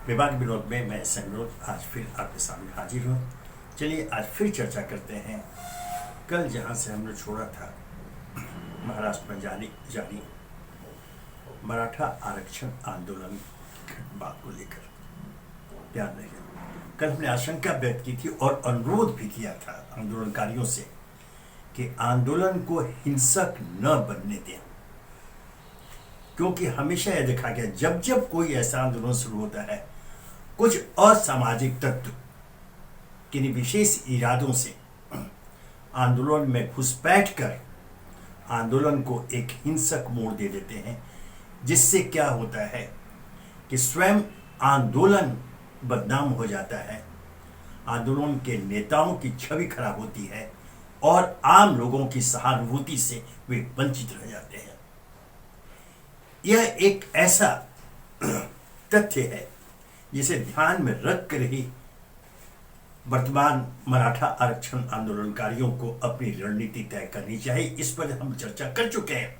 विभाग विनोद में मैं संविनोद आज फिर आपके सामने हाजिर हूँ। चलिए आज फिर चर्चा करते हैं। कल जहाँ से हमने छोड़ा था महाराष्ट्र में जारी मराठा आरक्षण आंदोलन बात को लेकर ध्यान रखिए। कल हमने आशंका व्यक्त की थी और अनुरोध भी किया था आंदोलनकारियों से कि आंदोलन को हिंसक न बनने दें, क्योंकि हमेशा यह देखा गया जब जब कोई ऐसा आंदोलन शुरू होता है कुछ असामाजिक तत्व किन्हीं विशेष इरादों से आंदोलन में घुसपैठ कर आंदोलन को एक हिंसक मोड़ दे देते हैं, जिससे क्या होता है कि स्वयं आंदोलन बदनाम हो जाता है, आंदोलन के नेताओं की छवि खराब होती है और आम लोगों की सहानुभूति से वे वंचित रह जाते हैं। यह एक ऐसा तथ्य है जिसे ध्यान में रख कर ही वर्तमान मराठा आरक्षण आंदोलनकारियों को अपनी रणनीति तय करनी चाहिए। इस पर हम चर्चा कर चुके हैं।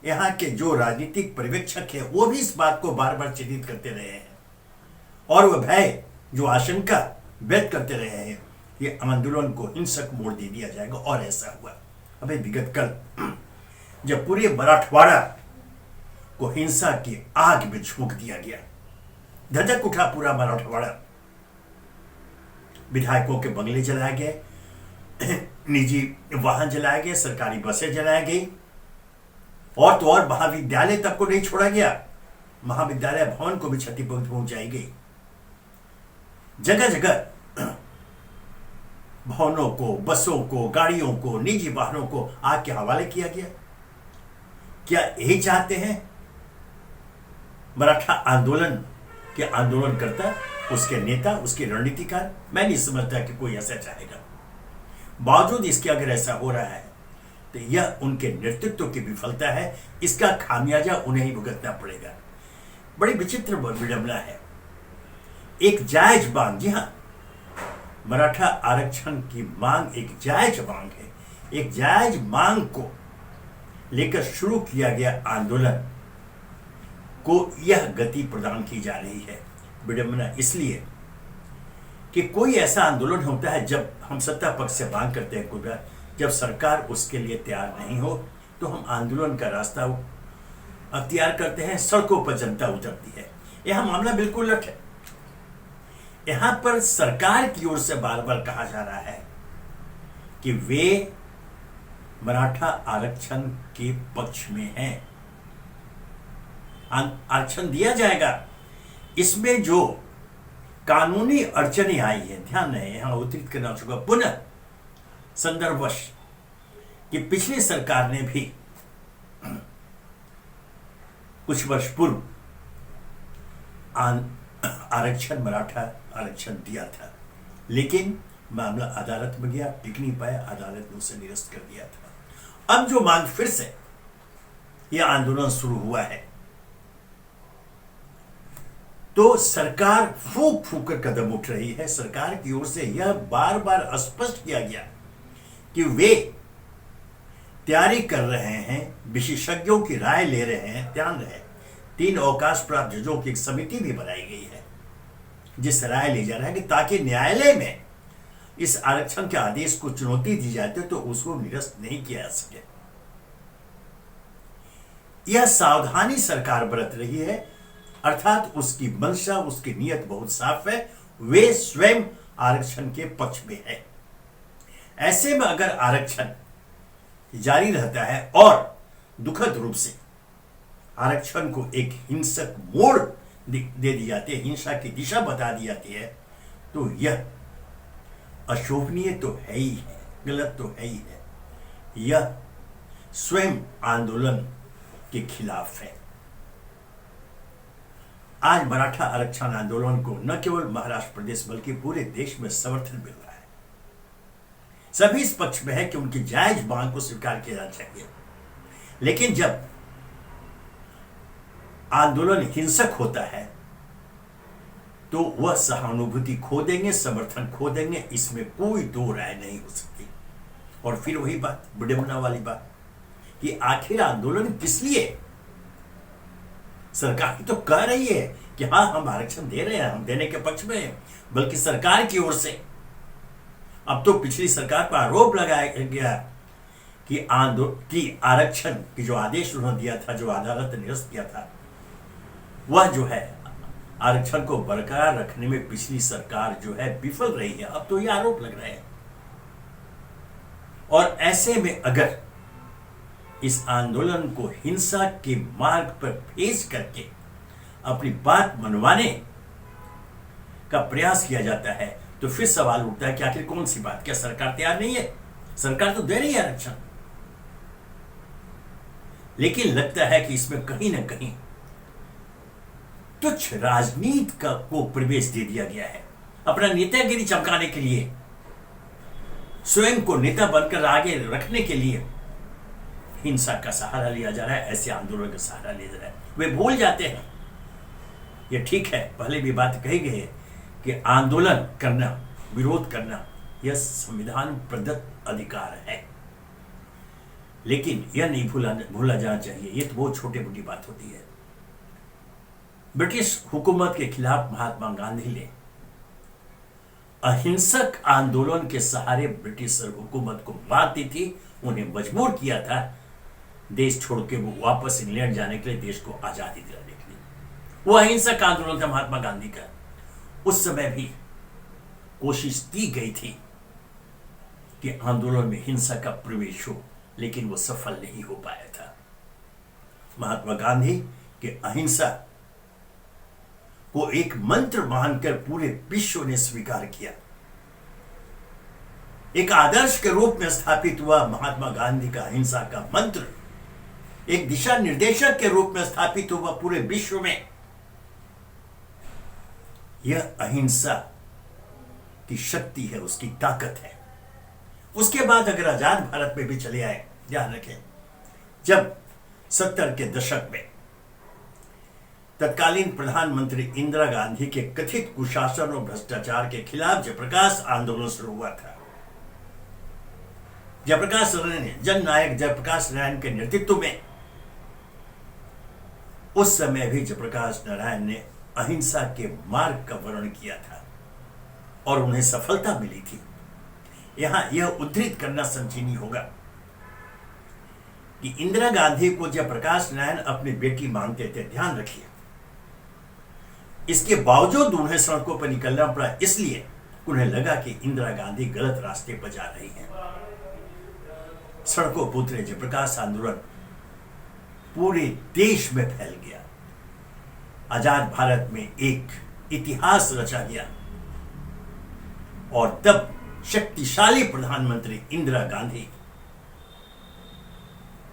यहाँ के जो राजनीतिक पर्यवेक्षक हैं वो भी इस बात को बार बार चिन्हित करते रहे हैं और वह भय जो आशंका व्यक्त करते रहे हैं ये आंदोलन को हिंसक मोड़ दे दिया जाएगा, और ऐसा हुआ। अबे विगत कल जब पूरे मराठवाड़ा को हिंसा की आग में झोंक दिया गया, धधक उठा पूरा मराठवाड़ा, विधायकों के बंगले जलाए गए, निजी वाहन जलाए गए, सरकारी बसें जलाए गई, और तो और महाविद्यालय तक को नहीं छोड़ा गया, महाविद्यालय भवन को भी क्षति पहुंचाई गई। जगह जगह भवनों को, बसों को, गाड़ियों को, निजी वाहनों को आग के हवाले किया गया। क्या यही चाहते हैं मराठा आंदोलन के आंदोलनकर्ता, उसके नेता, उसके रणनीतिकार? मैं नहीं समझता कि कोई ऐसा चाहेगा। बावजूद इसके अगर ऐसा हो रहा है तो यह उनके नेतृत्व की विफलता है, इसका खामियाजा उन्हें ही भुगतना पड़ेगा। बड़ी विचित्र विडंबना है। एक जायज मांग, जी हाँ, मराठा आरक्षण की मांग एक जायज मांग है, एक जायज मांग को लेकर शुरू किया गया आंदोलन को यह गति प्रदान की जा रही है। विडंबना इसलिए कि कोई ऐसा आंदोलन होता है जब हम सत्ता पक्ष से मांग करते हैं कोई बात, जब सरकार उसके लिए तैयार नहीं हो तो हम आंदोलन का रास्ता अख्तियार करते हैं, सड़कों पर जनता उतरती है। यह मामला बिल्कुल उलट है। यहां पर सरकार की ओर से बार बार कहा जा रहा है कि वे मराठा आरक्षण के पक्ष में हैं, आरक्षण दिया जाएगा। इसमें जो कानूनी अड़चनें आई है, ध्यान रहे यहां उद्धृत करना चुका पुनः संदर्भवश कि पिछली सरकार ने भी कुछ वर्ष पूर्व आरक्षण, मराठा आरक्षण दिया था, लेकिन मामला अदालत में गया, टिक नहीं पाया, अदालत ने उसे निरस्त कर दिया था। अब जो मांग फिर से यह आंदोलन शुरू हुआ है तो सरकार फूंक फूंक कर कदम उठ रही है। सरकार की ओर से यह बार बार स्पष्ट किया गया कि वे तैयारी कर रहे हैं, विशेषज्ञों की राय ले रहे हैं। ध्यान रहे 3 अवकाश प्राप्त जजों की एक समिति भी बनाई गई है जिस राय ली जा रहा है कि ताकि न्यायालय में इस आरक्षण के आदेश को चुनौती दी जाती तो उसको निरस्त नहीं किया जा सके। यह सावधानी सरकार बरत रही है, अर्थात उसकी मंशा, उसकी नीयत बहुत साफ है, वे स्वयं आरक्षण के पक्ष में है। ऐसे में अगर आरक्षण जारी रहता है और दुखद रूप से आरक्षण को एक हिंसक मोड़ दे दी जाती है, हिंसा की दिशा बता दी जाती है, तो यह अशोभनीय तो है ही है, गलत तो है ही है। यह स्वयं आंदोलन के खिलाफ है। आज मराठा आरक्षण आंदोलन को न केवल महाराष्ट्र प्रदेश बल्कि पूरे देश में समर्थन मिल रहा है। सभी इस पक्ष में है कि उनकी जायज मांग को स्वीकार किया जाना चाहिए, लेकिन जब आंदोलन हिंसक होता है तो वह सहानुभूति खो देंगे, समर्थन खो देंगे, इसमें कोई दो राय नहीं हो सकती। और फिर वही बात, विडंबना वाली बात कि आखिर आंदोलन किस लिए? सरकार तो कह रही है कि हाँ हम आरक्षण दे रहे हैं, हम देने के पक्ष में हैं, बल्कि सरकार की ओर से अब तो पिछली सरकार पर आरोप लगाया गया कि आरक्षण की जो आदेश उन्होंने दिया था, जो अदालत ने निरस्त किया था, वह जो है आरक्षण को बरकरार रखने में पिछली सरकार जो है विफल रही है। अब तो ये आरोप लग रहे हैं। और ऐसे में अगर इस आंदोलन को हिंसा के मार्ग पर भेज करके अपनी बात मनवाने का प्रयास किया जाता है, तो फिर सवाल उठता है कि आखिर कौन सी बात? क्या सरकार तैयार नहीं है? सरकार तो दे रही है आरक्षण, लेकिन लगता है कि इसमें कहीं ना कहीं तुच्छ राजनीति का को प्रवेश दे दिया गया है, अपना नेतागिरी चमकाने के लिए, स्वयं को नेता बनकर आगे रखने के लिए हिंसा का सहारा लिया जा रहा है, ऐसे आंदोलन का सहारा लिया जा रहा है। वे भूल जाते हैं, ये ठीक है, पहले भी बात कही गई है कि आंदोलन करना, विरोध करना यह संविधान प्रदत्त अधिकार है, लेकिन यह नहीं भूला जाना चाहिए, ये तो बहुत छोटी मोटी बात होती है। ब्रिटिश हुकूमत के खिलाफ महात्मा गांधी ने अहिंसक आंदोलन के सहारे ब्रिटिश हुकूमत को मात दी थी, उन्हें मजबूर किया था देश छोड़ के वो वापस इंग्लैंड जाने के लिए, देश को आजादी दिलाने के लिए। वो अहिंसक आंदोलन था महात्मा गांधी का। उस समय भी कोशिश की गई थी कि आंदोलन में हिंसा का प्रवेश हो, लेकिन वो सफल नहीं हो पाया था। महात्मा गांधी के अहिंसा को एक मंत्र मानकर पूरे विश्व ने स्वीकार किया, एक आदर्श के रूप में स्थापित हुआ। महात्मा गांधी का अहिंसा का मंत्र एक दिशा निर्देशक के रूप में स्थापित हुआ पूरे विश्व में। यह अहिंसा की शक्ति है, उसकी ताकत है। उसके बाद अगर आजाद भारत में भी चले आए, ध्यान रखें, जब 70 के दशक में तत्कालीन प्रधानमंत्री इंदिरा गांधी के कथित कुशासन और भ्रष्टाचार के खिलाफ जयप्रकाश आंदोलन शुरू हुआ था। जयप्रकाश जननायक जयप्रकाश नारायण के नेतृत्व में उस समय भी जयप्रकाश नारायण ने अहिंसा के मार्ग का वर्णन किया था और उन्हें सफलता मिली थी। यहां यह उद्धृत करना संचीनी होगा कि इंदिरा गांधी को जयप्रकाश नारायण अपनी बेटी मानते थे। ध्यान रखिए, इसके बावजूद उन्हें सड़कों पर निकलना पड़ा, इसलिए उन्हें लगा कि इंदिरा गांधी गलत रास्ते पर जा रही हैं। सड़कों पर उतरे जयप्रकाश आंदोलन पूरे देश में फैल गया। आजाद भारत में एक इतिहास रचा गया और तब शक्तिशाली प्रधानमंत्री इंदिरा गांधी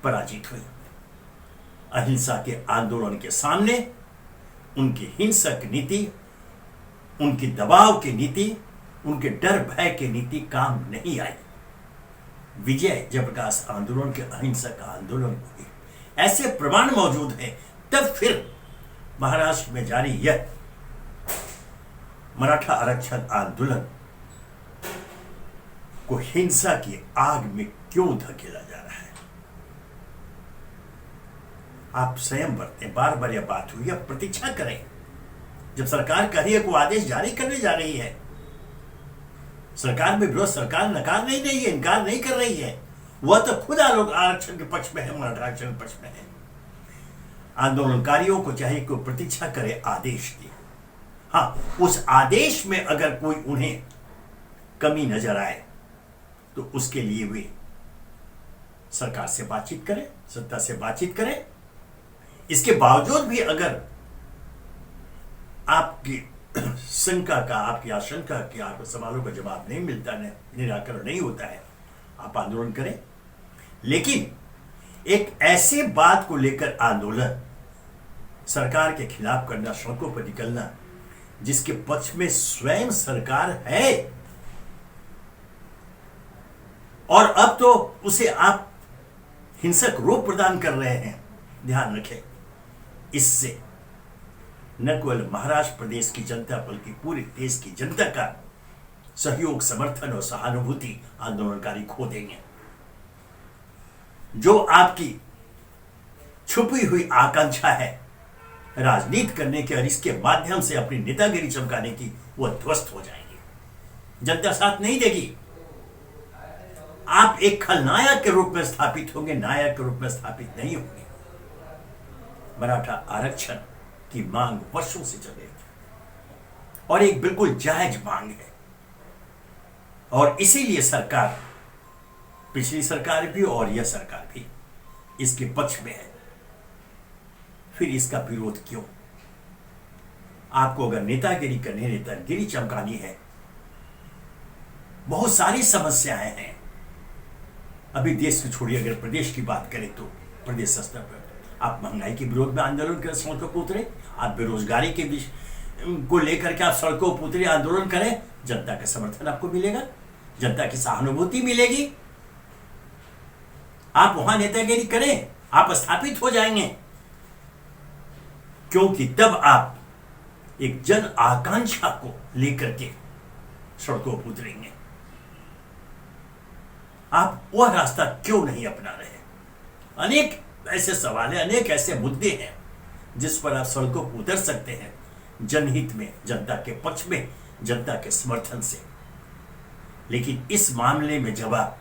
पराजित हुई। अहिंसा के आंदोलन के सामने उनकी हिंसक नीति, उनकी दबाव की नीति, उनके डर भय की नीति काम नहीं आई। विजय जयप्रकाश आंदोलन के अहिंसक आंदोलन हुई। ऐसे प्रमाण मौजूद हैं। तब फिर महाराष्ट्र में जारी यह मराठा आरक्षण आंदोलन को हिंसा की आग में क्यों धकेला जा रहा है? आप संयम बरतें। बार बार यह बात हुई, अब प्रतीक्षा करें। जब सरकार कह रही है, कोई आदेश जारी करने जा रही है, सरकार में विरोध, सरकार नकार नहीं रही है, इनकार नहीं कर रही है, वह तो खुद आरक्षण के पक्ष में है, मराठा आरक्षण के पक्ष में है। आंदोलनकारियों को चाहिए कि प्रतीक्षा करे आदेश की। हाँ, उस आदेश में अगर कोई उन्हें कमी नजर आए तो उसके लिए वे सरकार से बातचीत करें, सत्ता से बातचीत करें। इसके बावजूद भी अगर आपकी शंका का, आपकी आशंका के आपके सवालों का जवाब नहीं मिलता, निराकरण नहीं होता है, आप आंदोलन करें। लेकिन एक ऐसे बात को लेकर आंदोलन सरकार के खिलाफ करना, सड़कों पर निकलना, जिसके पक्ष में स्वयं सरकार है, और अब तो उसे आप हिंसक रूप प्रदान कर रहे हैं। ध्यान रखें, इससे न केवल महाराष्ट्र प्रदेश की जनता बल्कि पूरे देश की जनता का सहयोग, समर्थन और सहानुभूति आंदोलनकारी खो देंगे। जो आपकी छुपी हुई आकांक्षा है राजनीति करने के और इसके माध्यम से अपनी नेतागिरी चमकाने की, वो ध्वस्त हो जाएंगे। जनता साथ नहीं देगी। आप एक खलनायक के रूप में स्थापित होंगे, नायक के रूप में स्थापित नहीं होंगे। मराठा आरक्षण की मांग वर्षों से चल रही थी और एक बिल्कुल जायज मांग है, और इसीलिए सरकार, पिछली सरकार भी और यह सरकार भी इसके पक्ष में है। फिर इसका विरोध क्यों? आपको अगर नेतागिरी करनी, नेतागिरी चमकानी है, बहुत सारी समस्याएं हैं। अभी देश को छोड़िए, अगर प्रदेश की बात करें तो प्रदेश स्तर पर आप महंगाई के विरोध में आंदोलन कर सड़कों पर उतरे, आप बेरोजगारी के को लेकर के आप सड़कों पर उतरे, आंदोलन करें, जनता का समर्थन आपको मिलेगा, जनता की सहानुभूति मिलेगी। आप वहां नेतागिरी करें, आप स्थापित हो जाएंगे, क्योंकि तब आप एक जन आकांक्षा को लेकर के सड़कों पर उतरेंगे। आप वह रास्ता क्यों नहीं अपना रहे? अनेक ऐसे सवाल हैं, अनेक ऐसे मुद्दे हैं जिस पर आप सड़कों पर उतर सकते हैं, जनहित में, जनता के पक्ष में, जनता के समर्थन से। लेकिन इस मामले में जब आप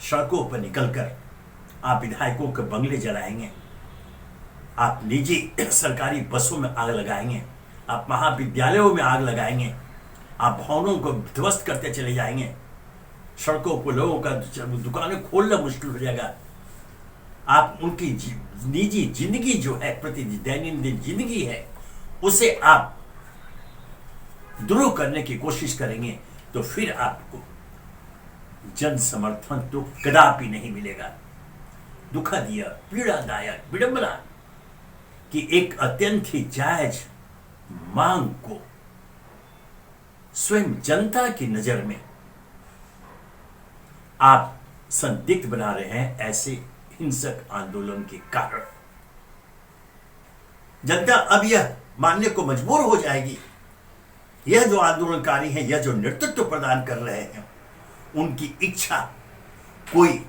सड़कों पर निकलकर आप विधायकों के बंगले जलाएंगे, आप निजी सरकारी बसों में आग लगाएंगे, आप महाविद्यालयों में आग लगाएंगे, आप भवनों को ध्वस्त करते चले जाएंगे, सड़कों पर लोगों का दुकानें खोलना मुश्किल हो जाएगा, आप उनकी निजी जिंदगी जो है, प्रतिदिन दैनंदिन जिंदगी है, उसे आप द्रोह करने की कोशिश करेंगे, तो फिर आपको जन समर्थन तो कदापि नहीं मिलेगा। दुखद यह, पीड़ादायक, विडंबना कि एक अत्यंत ही जायज मांग को स्वयं जनता की नजर में आप संदिग्ध बना रहे हैं। ऐसे हिंसक आंदोलन के कारण जनता अब यह मानने को मजबूर हो जाएगी, यह जो आंदोलनकारी हैं, यह जो नेतृत्व प्रदान कर रहे हैं, उनकी इच्छा कोई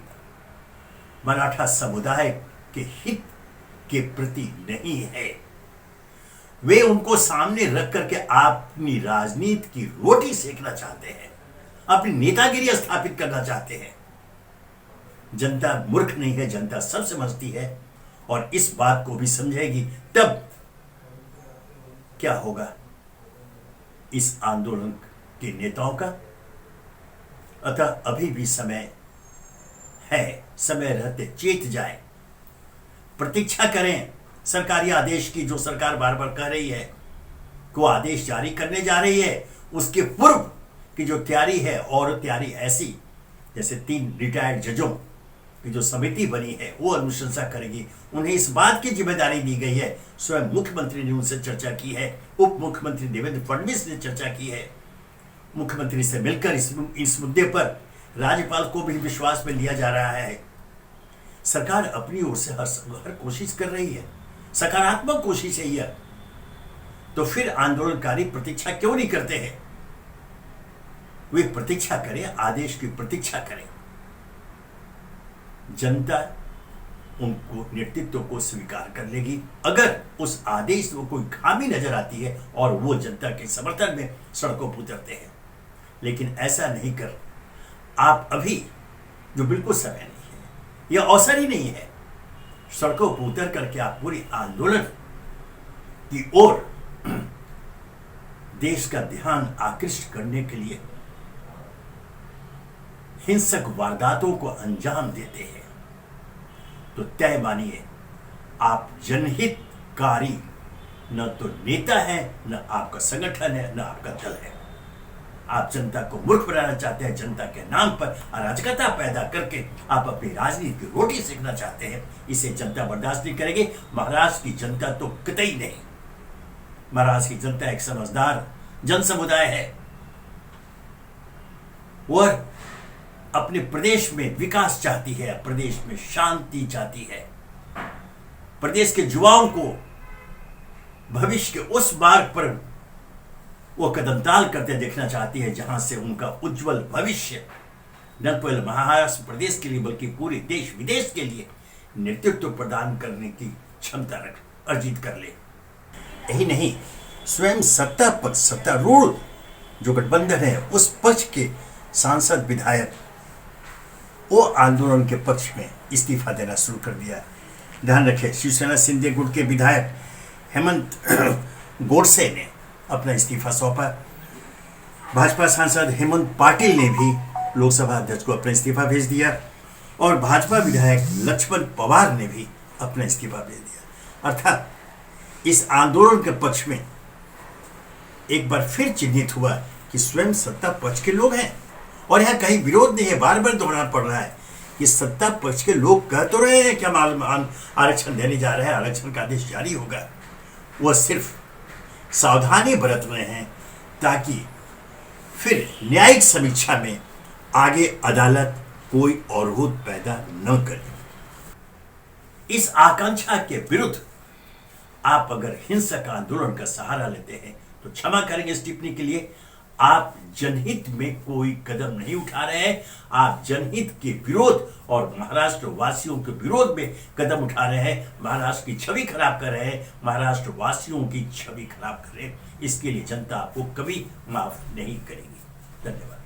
मराठा समुदाय के हित के प्रति नहीं है। वे उनको सामने रख करके अपनी राजनीति की रोटी सेकना चाहते हैं, अपनी नेतागिरी स्थापित करना चाहते हैं। जनता मूर्ख नहीं है, जनता सब समझती है और इस बात को भी समझेगी। तब क्या होगा इस आंदोलन के नेताओं का? अतः अभी भी समय है, समय रहते चेत जाए, प्रतीक्षा करें सरकारी आदेश की। जो सरकार बार बार कह रही है को आदेश जारी करने जा रही है, उसके पूर्व की जो तैयारी है, और तैयारी ऐसी जैसे 3 रिटायर्ड जजों की जो समिति बनी है वो अनुशंसा करेगी। उन्हें इस बात की जिम्मेदारी दी गई है, स्वयं मुख्यमंत्री ने उनसे चर्चा की है, उप मुख्यमंत्री देवेंद्र फडणवीस ने चर्चा की है, मुख्यमंत्री से मिलकर इस मुद्दे पर राज्यपाल को भी विश्वास में लिया जा रहा है। सरकार अपनी ओर से हर कोशिश कर रही है, सकारात्मक कोशिश है यह। तो फिर आंदोलनकारी प्रतीक्षा क्यों नहीं करते हैं? वे प्रतीक्षा करें, आदेश की प्रतीक्षा करें। जनता उनको नेतृत्व को स्वीकार कर लेगी अगर उस आदेश में कोई खामी नजर आती है और वो जनता के समर्थन में सड़कों पर उतरते हैं। लेकिन ऐसा नहीं कर आप अभी, जो बिल्कुल समय नहीं है, यह अवसर ही नहीं है, सड़कों पर उतर करके आप पूरी आंदोलन की ओर देश का ध्यान आकृष्ट करने के लिए हिंसक वारदातों को अंजाम देते हैं, तो तय मानिए आप जनहितकारी न तो नेता है, न आपका संगठन है, न आपका दल है। आप जनता को मूर्ख बनाना चाहते हैं, जनता के नाम पर अराजकता पैदा करके आप अपनी राजनीति की रोटी सेकना चाहते हैं। इसे जनता बर्दाश्त नहीं करेगी। महाराष्ट्र की जनता तो कतई नहीं। महाराष्ट्र की जनता एक समझदार जन समुदाय है और अपने प्रदेश में विकास चाहती है, प्रदेश में शांति चाहती है, प्रदेश के युवाओं को भविष्य के उस मार्ग पर वो कदमताल करते देखना चाहती है जहां से उनका उज्जवल भविष्य न केवल महाराष्ट्र प्रदेश के लिए बल्कि पूरे देश विदेश के लिए नेतृत्व प्रदान करने की क्षमता अर्जित कर ले। यही नहीं, स्वयं सत्ता पक्ष, सत्तारूढ़ जो गठबंधन है उस पक्ष के सांसद विधायक वो आंदोलन के पक्ष में इस्तीफा देना शुरू कर दिया। ध्यान रखें, शिवसेना सिंधे गुट के विधायक हेमंत गोडसे ने अपना इस्तीफा सौंपा। भाजपा सांसद हेमंत पाटिल ने भी लोकसभा अध्यक्ष को अपना इस्तीफा भेज दिया और भाजपा विधायक लक्ष्मण पवार ने भी अपना इस्तीफा भेज दिया। अर्थात इस आंदोलन के पक्ष में एक बार फिर चिन्हित हुआ कि स्वयं सत्ता पक्ष के लोग हैं और यहाँ कहीं विरोध नहीं है। बार बार दोहराना पड़ रहा है कि सत्ता पक्ष के लोग कह तो रहे हैं कि हम आरक्षण देने जा रहे हैं, आरक्षण का आदेश जारी होगा। वह सिर्फ सावधानी बरत रहे हैं ताकि फिर न्यायिक समीक्षा में आगे अदालत कोई अवरोध पैदा न करे। इस आकांक्षा के विरुद्ध आप अगर हिंसक आंदोलन का सहारा लेते हैं तो क्षमा करेंगे इस टिप्पणी के लिए। आप जनहित में कोई कदम नहीं उठा रहे हैं, आप जनहित के विरोध और महाराष्ट्र वासियों के विरोध में कदम उठा रहे हैं, महाराष्ट्र की छवि खराब कर रहे हैं, महाराष्ट्र वासियों की छवि खराब कर रहे हैं। इसके लिए जनता आपको कभी माफ नहीं करेगी। धन्यवाद।